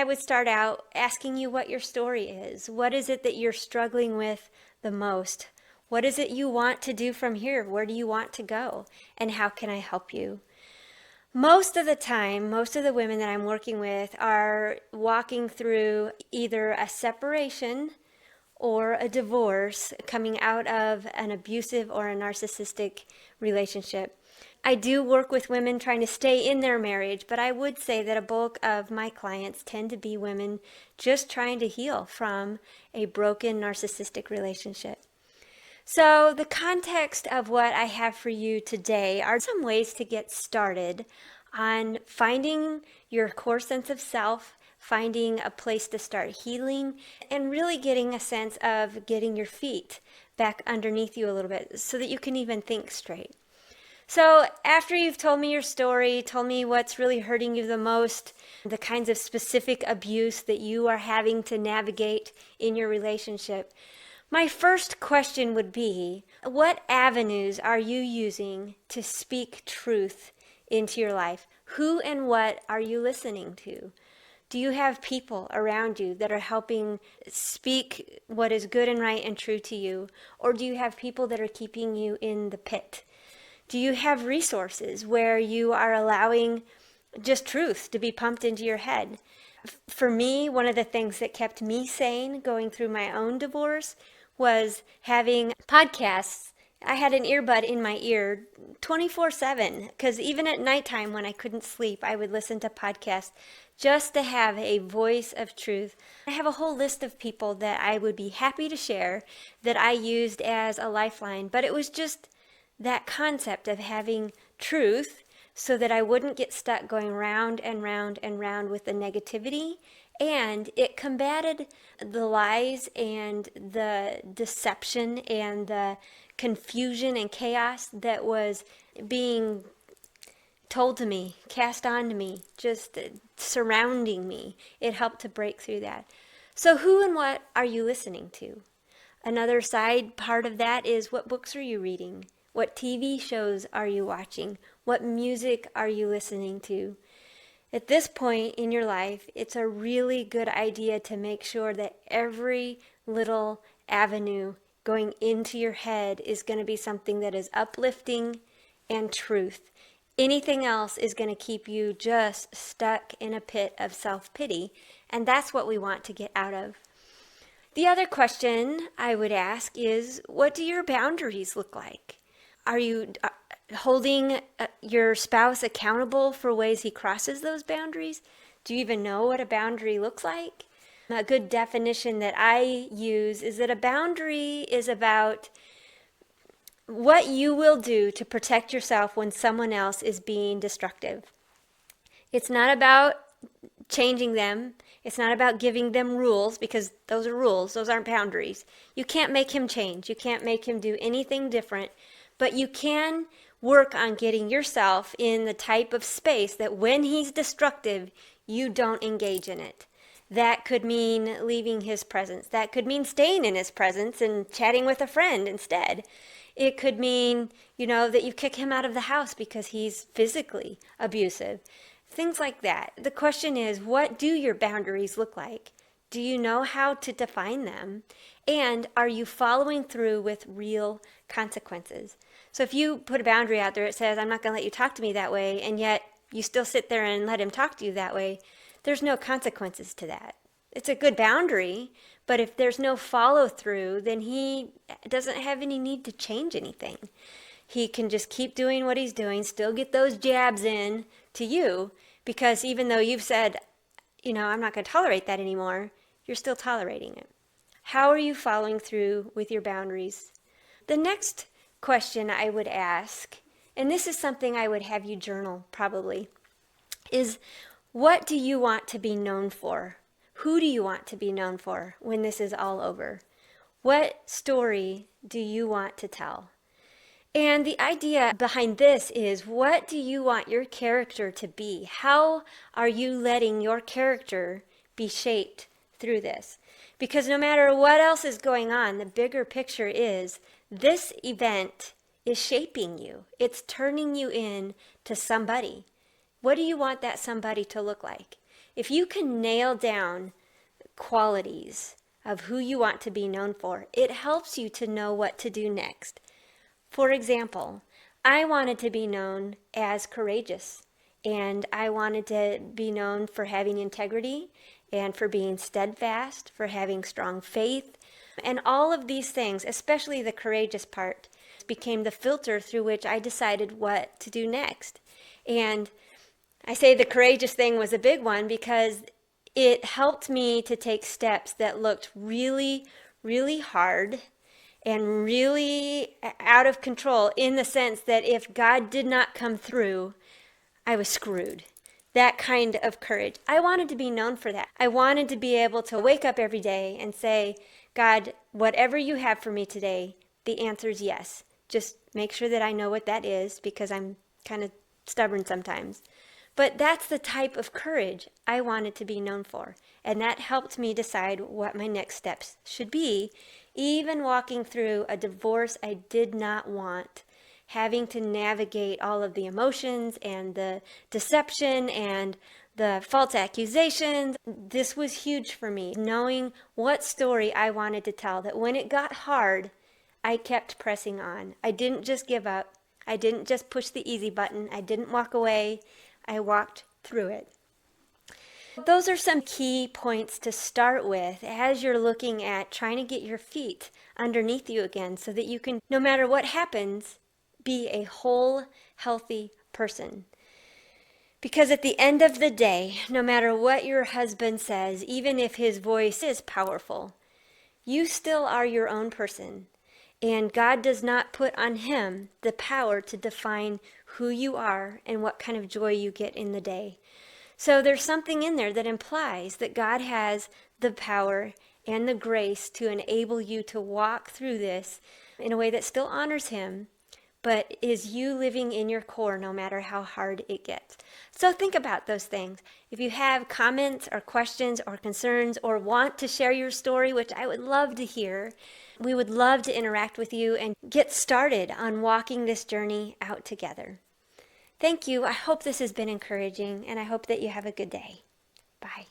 I would start out asking you what your story is. What is it that you're struggling with the most? What is it you want to do from here? Where do you want to go? And how can I help you? Most of the time, most of the women that I'm working with are walking through either a separation or a divorce, coming out of an abusive or a narcissistic relationship. I do work with women trying to stay in their marriage, but I would say that a bulk of my clients tend to be women just trying to heal from a broken narcissistic relationship. So the context of what I have for you today are some ways to get started on finding your core sense of self, finding a place to start healing, and really getting a sense of getting your feet back underneath you a little bit so that you can even think straight. So after you've told me your story, told me what's really hurting you the most, the kinds of specific abuse that you are having to navigate in your relationship, my first question would be, what avenues are you using to speak truth into your life? Who and what are you listening to? Do you have people around you that are helping speak what is good and right and true to you? Or do you have people that are keeping you in the pit? Do you have resources where you are allowing just truth to be pumped into your head? For me, one of the things that kept me sane going through my own divorce was having podcasts. I had an earbud in my ear 24/7 because even at nighttime when I couldn't sleep, I would listen to podcasts just to have a voice of truth. I have a whole list of people that I would be happy to share that I used as a lifeline, but it was just that concept of having truth so that I wouldn't get stuck going round and round and round with the negativity. And it combated the lies and the deception and the confusion and chaos that was being told to me, cast onto me, just surrounding me. It helped to break through that. So who and what are you listening to? Another side part of that is, what books are you reading? What TV shows are you watching? What music are you listening to? At this point in your life, it's a really good idea to make sure that every little avenue going into your head is going to be something that is uplifting and truth. Anything else is going to keep you just stuck in a pit of self-pity, and that's what we want to get out of. The other question I would ask is, what do your boundaries look like? Are you holding your spouse accountable for ways he crosses those boundaries? Do you even know what a boundary looks like? A good definition that I use is that a boundary is about what you will do to protect yourself when someone else is being destructive. It's not about changing them. It's not about giving them rules, because those are rules. Those aren't boundaries. You can't make him change. You can't make him do anything different. But you can work on getting yourself in the type of space that when he's destructive, you don't engage in it. That could mean leaving his presence. That could mean staying in his presence and chatting with a friend instead. It could mean, that you kick him out of the house because he's physically abusive. Things like that. The question is, what do your boundaries look like? Do you know how to define them? And are you following through with real consequences? So if you put a boundary out there, it says, I'm not going to let you talk to me that way, and yet you still sit there and let him talk to you that way, there's no consequences to that. It's a good boundary, but if there's no follow through, then he doesn't have any need to change anything. He can just keep doing what he's doing, still get those jabs in to you, because even though you've said, I'm not going to tolerate that anymore, you're still tolerating it. How are you following through with your boundaries? The next question I would ask, and this is something I would have you journal probably, is, what do you want to be known for? Who do you want to be known for when this is all over? What story do you want to tell? And the idea behind this is, what do you want your character to be? How are you letting your character be shaped through this? Because no matter what else is going on, the bigger picture is this event is shaping you. It's turning you in to somebody. What do you want that somebody to look like? If you can nail down qualities of who you want to be known for, it helps you to know what to do next. For example, I wanted to be known as courageous, and I wanted to be known for having integrity and for being steadfast, for having strong faith, and all of these things, especially the courageous part, became the filter through which I decided what to do next. And I say the courageous thing was a big one because it helped me to take steps that looked really, really hard and really out of control, in the sense that if God did not come through, I was screwed. That kind of courage. I wanted to be known for that. I wanted to be able to wake up every day and say, God, whatever you have for me today, the answer is yes. Just make sure that I know what that is, because I'm kind of stubborn sometimes. But that's the type of courage I wanted to be known for. And that helped me decide what my next steps should be, even walking through a divorce I did not want, having to navigate all of the emotions and the deception and the false accusations. This was huge for me, knowing what story I wanted to tell, that when it got hard, I kept pressing on. I didn't just give up. I didn't just push the easy button. I didn't walk away. I walked through it. Those are some key points to start with as you're looking at trying to get your feet underneath you again, so that you can, no matter what happens, be a whole, healthy person. Because at the end of the day, no matter what your husband says, even if his voice is powerful, you still are your own person. And God does not put on him the power to define who you are and what kind of joy you get in the day. So there's something in there that implies that God has the power and the grace to enable you to walk through this in a way that still honors him, but is you living in your core no matter how hard it gets. So think about those things. If you have comments or questions or concerns, or want to share your story, which I would love to hear, we would love to interact with you and get started on walking this journey out together. Thank you. I hope this has been encouraging, and I hope that you have a good day. Bye.